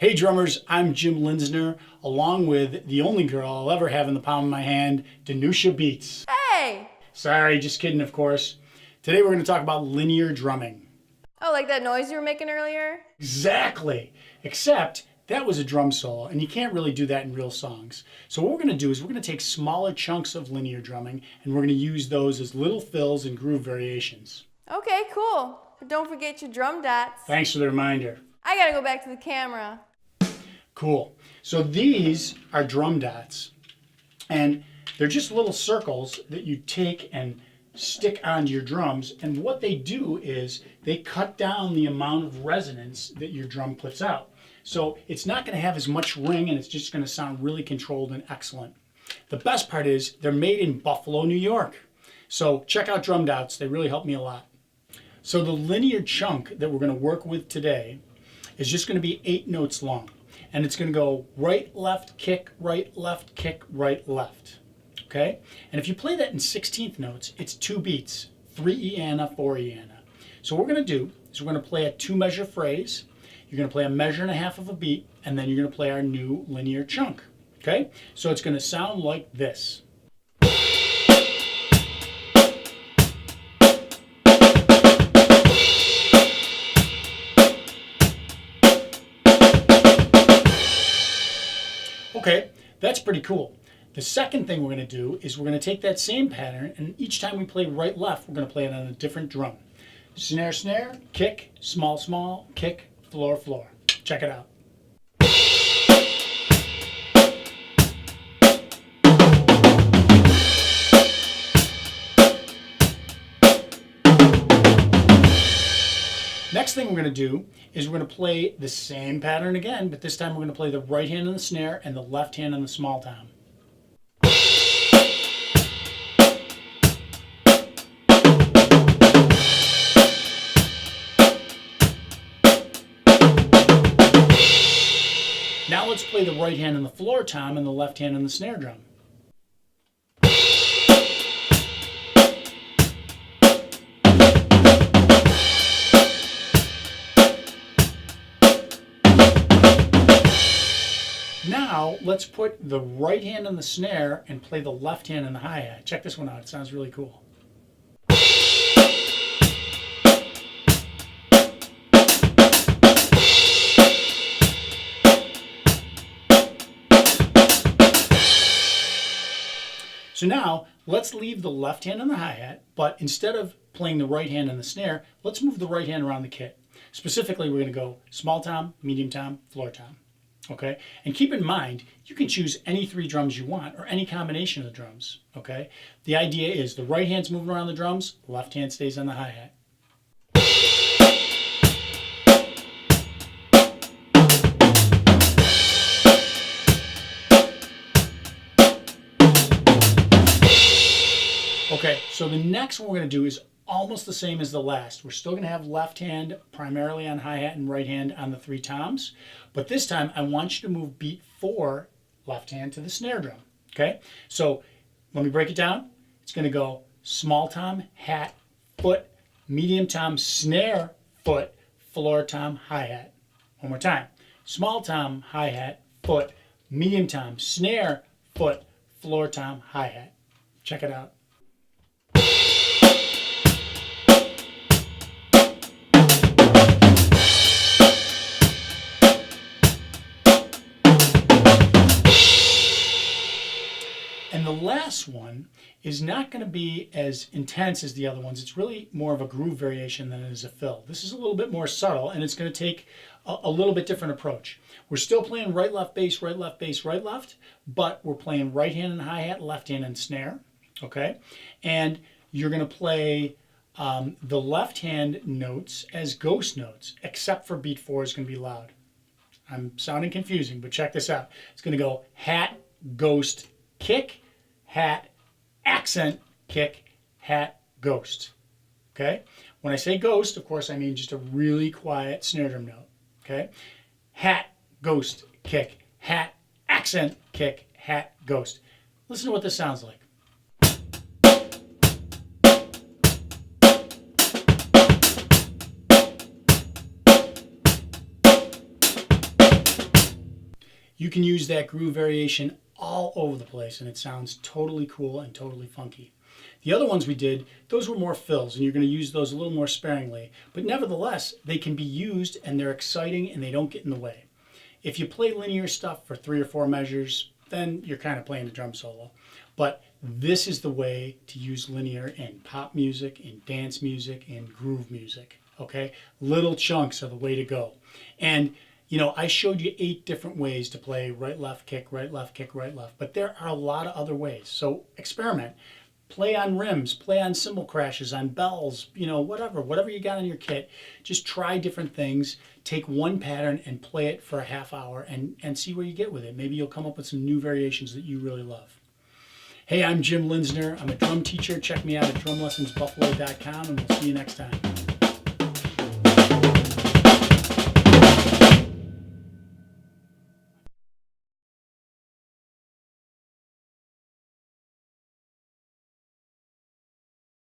Hey drummers, I'm Jim Linsner, along with the only girl I'll ever have in the palm of my hand, Danusha Beats. Hey! Sorry, just kidding, of course. Today we're going to talk about linear drumming. Oh, like that noise you were making earlier? Exactly, except that was a drum solo, and you can't really do that in real songs. So what we're going to do is we're going to take smaller chunks of linear drumming, and we're going to use those as little fills and groove variations. Okay, cool. But don't forget your drum dots. Thanks for the reminder. I gotta go back to the camera. Cool. So these are drum dots, and they're just little circles that you take and stick onto your drums, and what they do is they cut down the amount of resonance that your drum puts out. So it's not going to have as much ring, and it's just going to sound really controlled and excellent. The best part is they're made in Buffalo, New York. So check out drum dots. They really help me a lot. So the linear chunk that we're going to work with today is just going to be 8 notes long. And it's going to go right, left, kick, right, left, left. Okay? And if you play that in 16th notes, it's 2 beats, 3 Eana, 4 Eana. So what we're going to do is we're going to play a 2-measure phrase. You're going to play a measure and a half of a beat, and then you're going to play our new linear chunk. Okay? So it's going to sound like this. Okay, that's pretty cool. The second thing we're going to do is we're going to take that same pattern, and each time we play right left, we're going to play it on a different drum. Snare, snare, kick, small, small, kick, floor, floor. Check it out. Next thing we're going to do is we're going to play the same pattern again, but this time we're going to play the right hand on the snare and the left hand on the small tom. Now let's play the right hand on the floor tom and the left hand on the snare drum. Now let's put the right hand on the snare and play the left hand on the hi-hat. Check this one out, it sounds really cool. So now let's leave the left hand on the hi-hat, but instead of playing the right hand on the snare, let's move the right hand around the kit. Specifically, we're going to go small tom, medium tom, floor tom. Okay, and keep in mind, you can choose any 3 drums you want or any combination of the drums. Okay, the idea is the right hand's moving around the drums, the left hand stays on the hi-hat. Okay, so the next one we're going to do is almost the same as the last. We're still going to have left hand primarily on hi-hat and right hand on the 3 toms, but this time I want you to move beat 4 left hand to the snare drum. Okay, so let me break it down. It's going to go small tom, hat, foot, medium tom, snare, foot, floor tom, hi-hat. One more time. Small tom, hi-hat, foot, medium tom, snare, foot, floor tom, hi-hat. Check it out. And the last one is not going to be as intense as the other ones. It's really more of a groove variation than it is a fill. This is a little bit more subtle, and it's going to take a little bit different approach. We're still playing right, left, bass, right, left, bass, right, left, but we're playing right hand and hi-hat, left hand and snare, okay? And you're going to play the left hand notes as ghost notes, except for beat 4 is going to be loud. I'm sounding confusing, but check this out. It's going to go hat, ghost, kick, hat, accent, kick, hat, ghost. Okay? When I say ghost, of course, I mean just a really quiet snare drum note. Okay? Hat, ghost, kick, hat, accent, kick, hat, ghost. Listen to what this sounds like. you can use that groove variation all over the place and it sounds totally cool and totally funky. The other ones we did, those were more fills, and you're going to use those a little more sparingly, but nevertheless, they can be used and they're exciting and they don't get in the way. If you play linear stuff for 3 or 4 measures, then you're kind of playing a drum solo. But this is the way to use linear in pop music, in dance music, in groove music, okay? Little chunks are the way to go. And you know, I showed you 8 different ways to play right, left, kick, right, left, kick, right, left, but there are a lot of other ways. So experiment. Play on rims, play on cymbal crashes, on bells, you know, whatever you got in your kit. Just try different things. Take one pattern and play it for a half hour and see where you get with it. Maybe you'll come up with some new variations that you really love. Hey, I'm Jim Linsner. I'm a drum teacher. Check me out at drumlessonsbuffalo.com and we'll see you next time.